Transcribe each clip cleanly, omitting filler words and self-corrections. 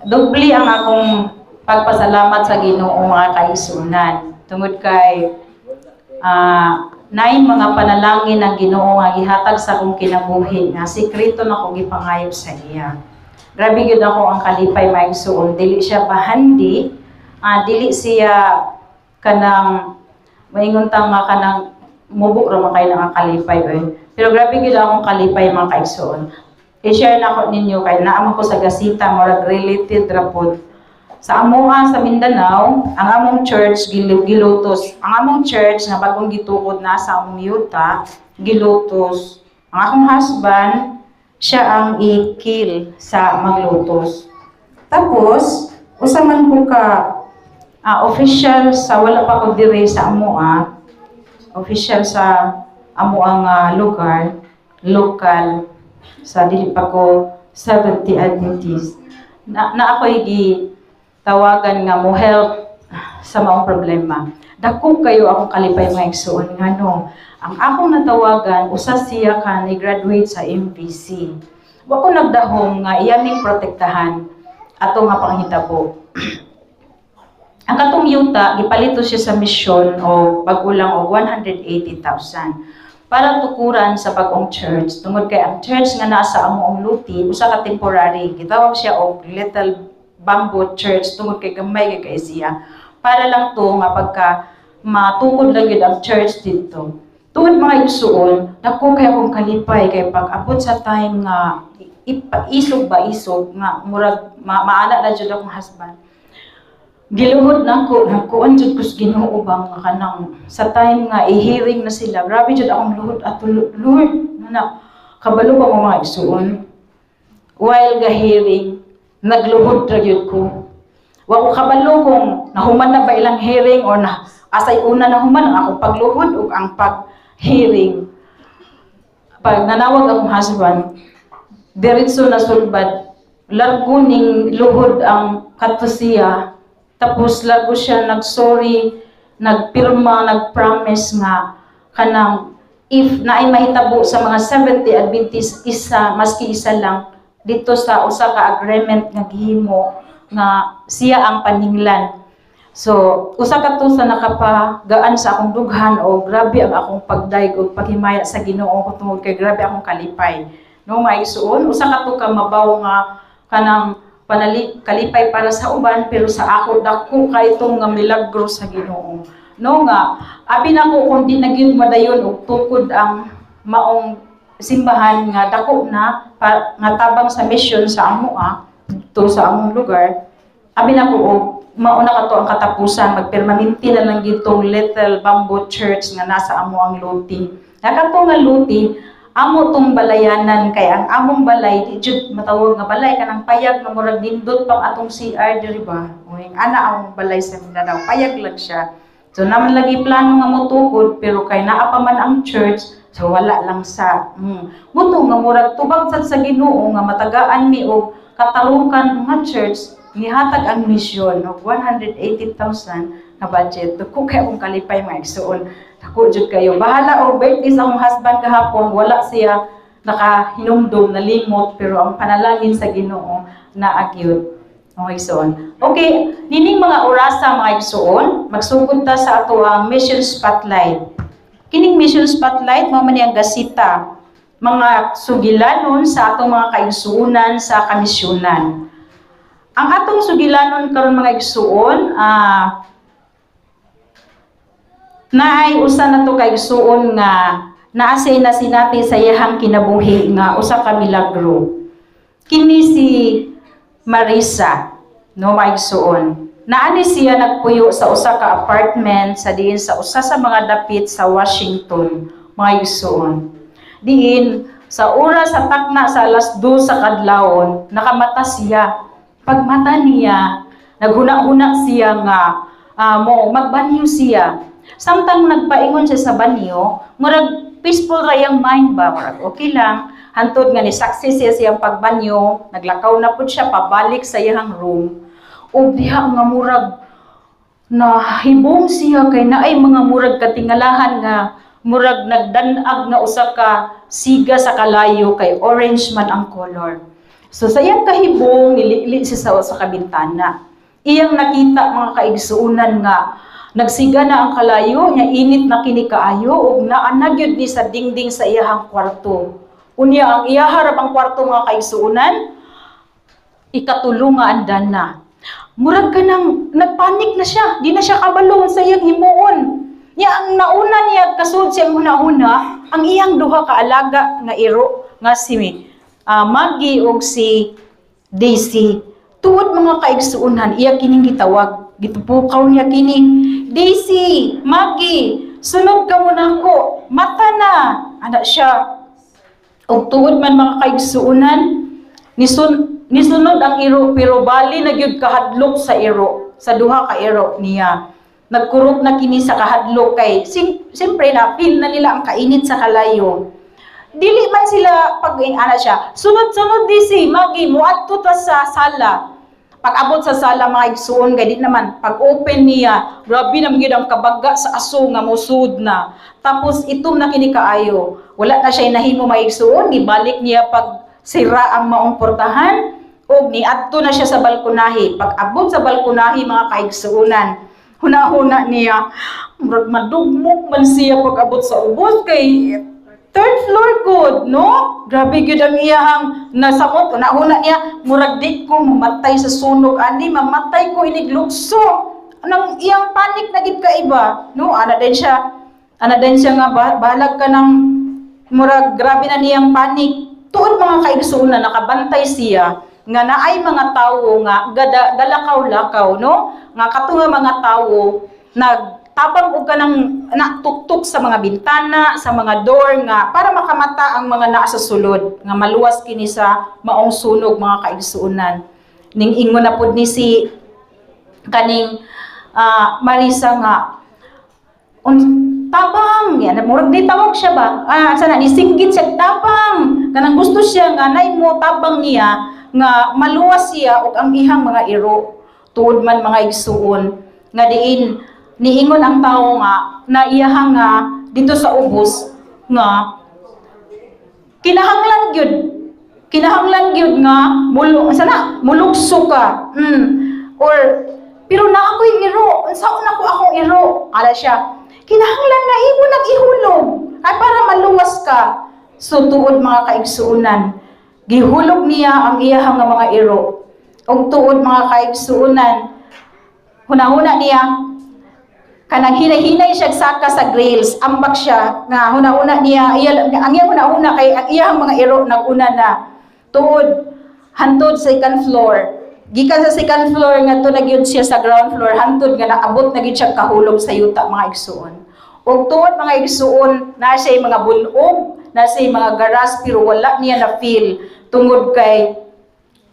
Dubli ang akong pagpasalamat sa Ginoo mga kaigsunan. Tungod kay naay mga panalangin ng Ginoo nga gihatag sa akong kinabuhi nga sikreto na ko gipangayop sa iya. Grabe gyud ako ang kalipay maigsuon. Dili siya bahandi, dili siya kanang maingon ta nga kanang mubo ra man kay nga kalipay Pero grabe gyud akong kalipay mga kaigsuon. I-share na ko ninyo kay naamang ko sa gasita murag related ra pod. Sa amoa sa Mindanao, ang among church gilutos. Ang among church nga bagong gitukod na sa among yuta, gilutos. Ang akong husband, siya ang i-kill sa maglutos. Tapos, usa man ko ka official sa wala pa ko dire sa amoa, official sa amoa nga lugar, local sa dili pa ko Seventh Adventist. Na ako'y tawagan nga mo help sa maong problema. Dako kayo akong kalipay mga igsuon ngano. Ang akong natawagan usa siya ka ni graduate sa MPC. Wa ko nagdahom nga iyaning protektahan ato nga panghitabo. Ang katong yuta gipalito siya sa misyon o bagulang og 180,000 para tukuran sa bagong church. Tungod kay ang church nga nasa amoong luti usa ka temporary, gitawag siya og Little Bamboo Church tungod kay gamay kay siya. Para lang to nga pagka matukod lang yun ang church dito. Tungod mga igsuon, dako kay akong kalipay kay pag abot sa time nga isog nga murag maana na jud akong husband. Giluhod nako jud ko sa Ginoo bang kanang sa time nga i-hearing na sila. Grabe jud akong luhod at Lord, na kabalo ba mo mga igsuon? While ga-hearing, nagluhod ra gyud ko. Wa ko kabalo kung nahuman na ba ilang hearing or na asay una na human ang akong pagluhod ug ang pag-hearing. Pag nanawag akong husband, diretso na sulbad, largo ning luhod ang katusiya. Tapos largo siya nag-sorry, nagpirma, nag-promise nga kanang if naay mahitabo sa mga 70 Adventist maski isa lang dito sa usa ka agreement nga gihimo nga siya ang paninglan. So, usa ka to sa nakapagaan sa akong dughan o grabe ang akong pagdaig o paghimaya sa Ginoo ko tungod kay grabe akong kalipay. No maigsuon, usa ka to ka mabaw nga kanang kalipay para sa uban pero sa ako dako kay itong nga milagro sa Ginoo. No nga, abi nako kung di na gyud madayon og tukod ang maong simbahan nga dako na nga tabang sa mission sa amoa to sa among lugar. Abi nako og mauna ka to ang katapusan magpermanente na lang gitong Little Bamboo Church nga nasa amo ang luti. Nakato nga luti amo tong balayanan kay ang among balay di jud matawag nga balay kanang payag nga murag nindot pang atong CR diri ba. Uy, ana ang balay sa Mindanao, payag lang siya. So naman lagi plano nga motukod pero kay naa pa man ang church so wala lang sa buto nga murag tubag sad sa Ginoo nga matagaan mi og katalukan nga church gihatag ang misyon og 180,000 na budget. Dako kay akong kalipay mga igsuon. Dako jud kayo. Bahala og birthday sa akong husband kahapon, wala siya nakahinumdum na limot pero ang panalangin sa Ginoo na agyud. Okay, igsuon. Okay, nining mga orasa mga igsuon, magsugod ta sa ato ang mission spotlight. Kining mission spotlight mao man ang gasita mga sugilanon sa atong mga kaigsuonan sa kamisyonan. Ang atong sugilanon karon mga igsuon, naay usa na to kaigsuon nga naasay na sinati sa iyahang kinabuhi nga usa ka milagro. Kini si Marisa, no maigsuon. Naani siya nagpuyo sa usa ka apartment sa diin sa usa sa mga dapit sa Washington, mga igsuon. Diin sa oras sa takna sa alas 2 sa kadlawon, nakamata siya. Pagmata niya, naghuna-huna siya nga magbanyo siya. Samtang nagpaingon siya sa banyo, murag peaceful ra yang mind ba, murag okay lang. Hantod nga ni success siya siyang pagbanyo, naglakaw na pud siya pabalik sa iyang room. Ug diha nga murag nahibong siya kay naay mga murag katingalahan nga murag nagdanag nga usa ka siga sa kalayo kay orange man ang color. So sa iyang kahibong, nilili siya sa kabintana. Iyang nakita mga kaigsuunan nga, nagsiga na ang kalayo, niya init na kinikaayo, ug naanagyod ni sa dingding sa iyahang kwarto. Unya ang iyaharap ang kwarto mga kaigsuunan, ikatulong nga andan na. Murag ka nang nagpanik na siya, di na siya kabalo sa iyang himuon. Niya ang nauna niya kasud siya una-una, ang iyang duha ka alaga nga iro nga si Maggie o si Daisy. Tuod mga kaigsuunan, iya kining gitawag. Gitupukaw niya kini, Daisy, Maggie, sunod ka muna ako. Mata na. Ana siya. O tuod man mga kaigsuunan, nisunod ang iro, pero bali na gyud kahadlok sa iro. Sa duha ka iro niya. Nagkurot na kini sa kahadlok kay, siyempre na, feel na nila ang kainit sa kalayo. Dili man sila pag-ana siya. Sunod-sunod Daisy, Maggie, muadto ta sa sala. Pag-abot sa sala mga igsuon, kay di naman pag-open niya, grabe naman gyud ang kabaga sa aso nga musud na. Tapos itom na kini kaayo. Wala na siya nahimo mga igsuon, gibalik niya pag sira ang maong portahan og niadto na siya sa balkonahe. Pag-abot sa balkonahe mga kaigsuonan, huna-huna niya, murag madugmok man siya pag-abot sa ubos kay third floor good, no? Grabe gyud ang iyahang nasamot. Una-una niya, murag di ko mamatay sa sunog. Ani, mamatay ko iniglukso. Anong iyang panik na gid kaiba, no? Ana din siya nga, balag ka ng murag, grabe na niyang panik. Tuod mga kaigsuonan, nakabantay siya, nga naay mga tao nga, galakaw-lakaw, no? Nga katunga mga tao, tabang og kanang natuktok sa mga bintana, sa mga door nga para makamata ang mga naa sa sulod nga maluwas kini sa maong sunog mga kaigsuonan. Ning ingon na pud ni si kaning Marisa nga tabang yan murag di tawag siya ba sana ni singgit siya tabang kanang gusto siya nga nay mo tabang niya nga maluwas siya og ang ihang mga iro tuod man mga igsuon nga diin niingon ang tao nga na iyahang nga dito sa ubos nga kinahanglan gyud nga mulugso ka or pero na ako'y iro unsaon ako akong iro ala siya kinahanglan na imo nag-ihulog ay para maluwas ka so tuod mga kaigsuonan gihulog niya ang iyahang nga mga iro og tuod mga kaigsuonan hunahuna niya kanang hinay-hinay siya saka sa grills, ambak siya, nga huna-una niya, ang iyang huna-una kay ang iyang mga iro nag-una na, tuod, hantod sa second floor. Gikan sa second floor nga to nagyud siya sa ground floor, hantod nga naabot na gid siya kahulog sa yuta mga igsuon. Og tuod mga igsuon, na siya mga bunog, na siya mga garas, pero wala niya na feel, tungod kay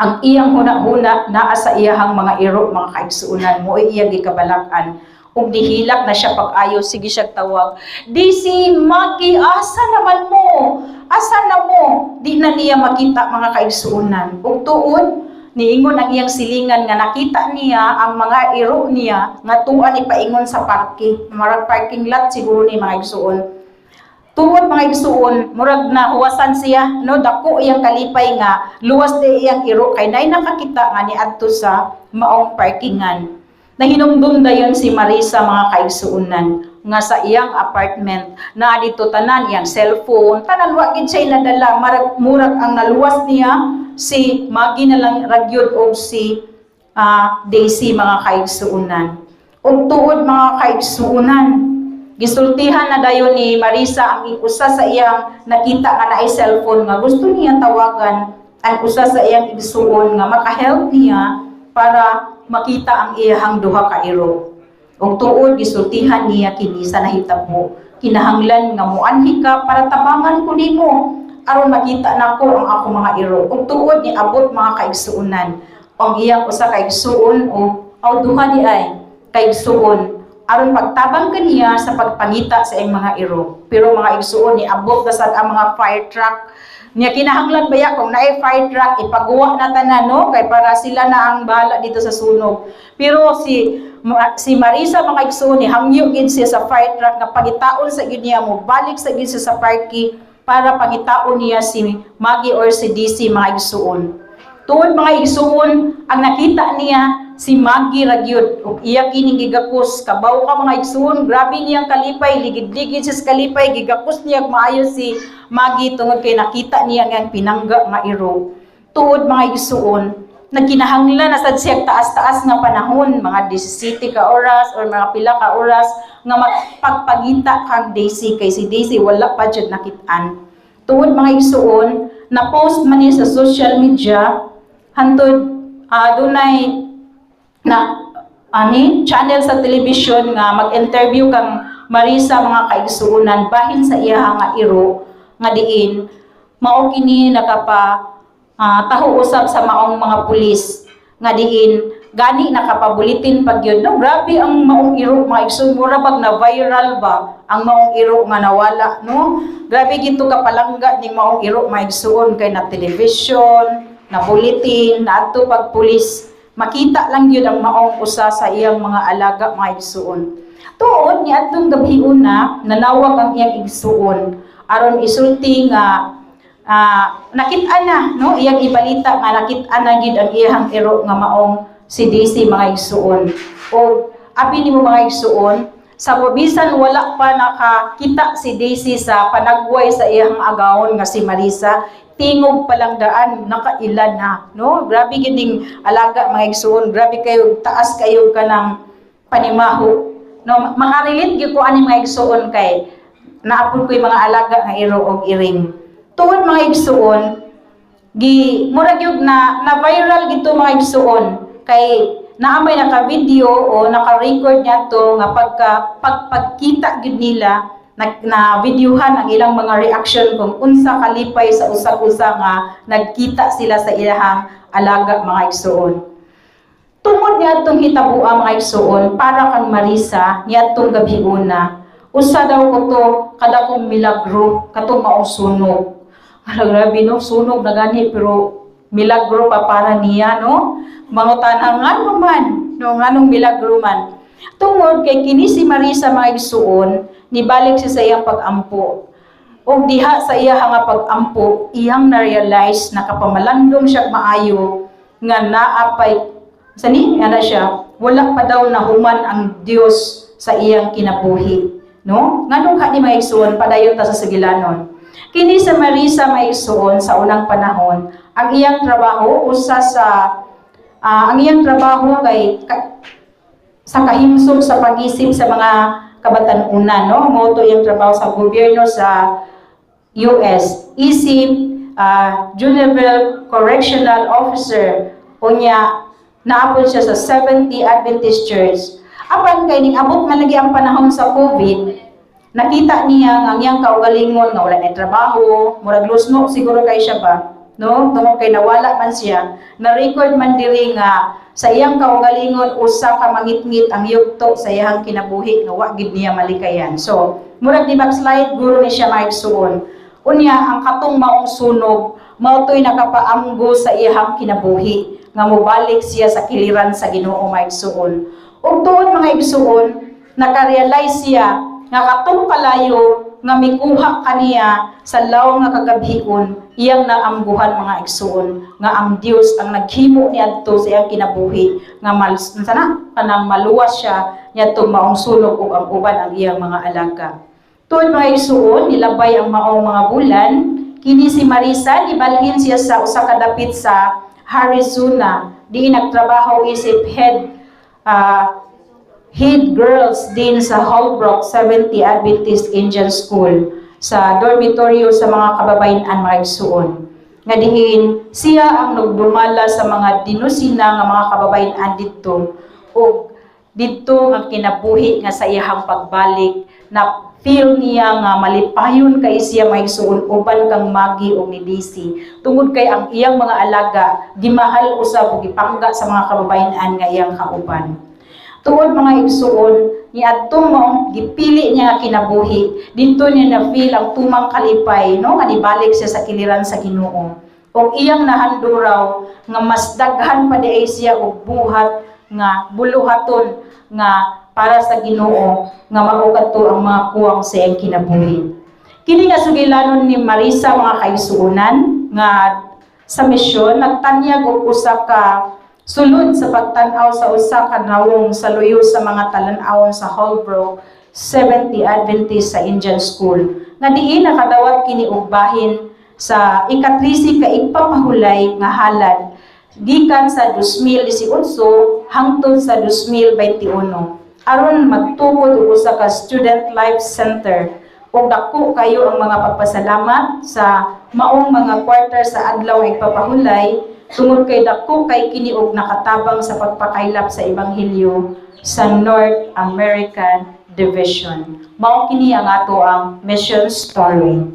ang iyang huna-una naa sa iyahang mga iro, mga kaigsuonan, mo iyang gikabalakan. Kung dihilak na siya pag-ayo, sige siya tawag, Daisy, Maggie, asa naman mo? Asa na mo? Di na niya makita mga kaigsuonan. Kung tuod, niingon ang iyang silingan nga nakita niya ang mga iro niya nga tuan ipaingon sa parking. Marag parking lot siguro ni mga igsuon. Tuod mga igsuon, murag na huwasan siya, no, dako iyang kalipay nga, luwas di iyang iro, kay nay nakakita nga ni adto sa maong parkingan. Nahinumdum dayon si Marisa mga kaigsuonan nga sa iyang apartment na dito tanan iyang cellphone tanan wa gid siya nadala murag ang naluwas niya si Maggie na lang ragyod og si Daisy mga kaigsuonan. Og tuod mga kaigsuonan gisultihan na dayon ni Marisa ang usa sa iyang nakita nga naay cellphone nga gusto niya tawagan ang usa sa iyang igsuon nga maka-help niya para makita ang iyahang duha ka iro. Og tuod gisultihan niya kini sa nahitabo. Kinahanglan nga muanhi ka para tabangan ko nimo aron makita nako ang ako mga iro. Og tuod ni abot mga kaigsuonan. Ang iyang usa ka igsuon o duha di ay kaigsuon aron pagtabang kaniya sa pagpangita sa iyang mga iro. Pero mga igsuon ni abot na sad ang mga fire truck niya kinahanglan ba ya kung naay fire truck ipagawa na tanan no kay para sila na ang bahala dito sa sunog. Pero si Marisa mga igsuon ni hangyo gid siya sa fire truck nga pangitaon sa gid niya mo balik sa gid siya sa parking para pangitaon niya si Maggie or si DC mga igsuon. Tuod mga igsuon, ang nakita niya si Maggie ragyod ug iya kining gigakos kabaw ka mga igsuon, grabe niyang kalipay, ligid-ligid siya sa kalipay, gigakos niya maayo si Maggie tungod kay nakita niya nga pinangga nga iro. Tuod mga igsuon, nagkinahanglan na sad siya taas-taas nga panahon, mga 17 ka oras or mga pila ka oras nga magpagpagita kang Daisy kay si Daisy wala pa jud nakit-an. Tuod mga igsuon, na-post man niya sa social media hantod dunay na channel sa television nga mag-interview kang Marisa mga kaigsuonan bahin sa iya nga iro nga diin mao kini nakapa taho usab sa maong mga pulis nga diin gani nakapabulitin pagyud no, grabe ang maong iro mga igsoon, mura bag na viral ba ang maong iro nga nawala no, grabe gito kapalangga ning maong iro mga igsoon kay na television na bulletin na adto pag pulis makita lang yun ang maong usa sa iyang mga alaga mga igsuon. Tuod ni adtong gabiuna na nanawag ang iyang igsuon aron isulti nga nakit-an na no, iyang ibalita nga nakit-an na gid ang iyang iro nga maong si Daisy mga igsuon. O abi nimo mga igsuon, sa bisan wala pa nakakita si Daisy sa panagway sa iyang agawon nga si Marisa, tingog palang daan nakailan na no, grabe gining alaga mga igsuon, grabe kayo taas kayo kanang panimaho no, makarelate gyud ko ani mga igsuon kay naapod ko'y mga alaga nga iro og iring. Tuod mga igsuon gi murag gyud na viral gito mga igsuon kay naamay naka-video o naka-record niya to nga pagpagkita gyud nila na videohan ang ilang mga reaction kung unsa kalipay sa usa-usa nga nagkita sila sa ilahang alaga mga igsuon. Tungod niya itong hitabua mga igsuon, para kang Marisa, niya itong gabiuna, usa daw ko to kada kong milagro, katong maong sunog. Grabe no, sunog na gani, pero milagro pa para niya, no? Mangutanang nga naman, no, nganong milagro man. Tungod kay kini si Marisa mga igsuon, nibalik siya sa iyang pag-ampo. O diha sa iya nga pag-ampo, iyang na-realize na kapamalandong siya maayo nga naapay sani ana siya, wala pa daw nahuman ang Dios sa iyang kinabuhi, no? Nganong ka ni maigsuon padayon ta sa sigilanon. Kini sa Marisa maigsuon sa unang panahon, ang iyang trabaho usa sa ang iyang trabaho kay sa kahimsog sa pag-isip sa mga kabatan-unan, no? Moto yung trabaho sa gobyerno sa US. Isip, Juvenile Correctional Officer. Unya, naapod siya sa 70 Adventist Church. Apan kay ning abot man lagi ang panahon sa COVID, nakita niya ang iyang kaugalingon nga wala na trabaho, murag lusno siguro kay siya ba, no? Tungod kay nawala man siya, na-record man diri nga sa iyang kaugalingon usa ka mangitngit ang yugto sa iyang kinabuhi nga wa gid niya malikayan. So, murag di backslide guro ni siya maigsuon. Unya ang katong maong sunog mao toy nakapaamgo sa iyang kinabuhi nga mobalik siya sa kiliran sa Ginoo maigsuon. Ug tuod mga igsuon, naka-realize siya nga katong kalayo nga mikuha kaniya sa law nga kagabhion, iyang naambuhan mga igsuon nga ang Dios ang naghimo niadto sa iyang kinabuhi nga kanang maluwas siya niadto maong sulog ug ang uban ang iyang mga alaga. Tuod mga igsuon, nilabay ang maong mga bulan, kini si Marisa nibalhin siya sa usa ka dapit sa Arizona, di nagtrabaho isip head girls din sa Holbrook 70 Adventist Indian School sa dormitoryo sa mga kababayan mga igsuon. Nga diin, siya ang nagdumala sa mga dinusina nga mga kababayan dito o dito ang kinabuhi nga sa iyang pagbalik na feel niya nga malipayon kay siya mga igsuon uban kang Maggie o ni Daisy. Tungod kay ang iyang mga alaga gimahal usab ug gipangga sa mga kababayan nga iyang kauban. Tuod mga igsuon, ni adtong maong gipili niya kinabuhi, dito niya na feel ang tumang kalipay, no? Nga nibalik siya sa kiliran sa Ginoo. O iyang nahanduraw nga mas daghan pa di siya og buhat nga buluhaton nga para sa Ginoo nga mao kadto ang mga kuwang sa iyang kinabuhi. Kini nga sugilanon ni Marisa mga kaigsuonan nga sa misyon, nagtanyag og usa ka sulod sa pagtan-aw sa usa ka nawong sa luyo sa mga talan-awon sa Holbrook 70 Adventist sa Indian School nga diin nakadawat kini og bahin sa ika-13 ka igpapahulay nga halad gikan sa 2018 hangtod sa 2021 aron magtukod og usa ka Student Life Center ug dako kayo ang mga pagpasalamat sa maong mga quarter sa adlaw nga igpapahulay tungod kay dako kay kini og nakatabang sa pagpakaylap sa ebanghelyo sa North American Division. Mao kini ang ato ang mission story.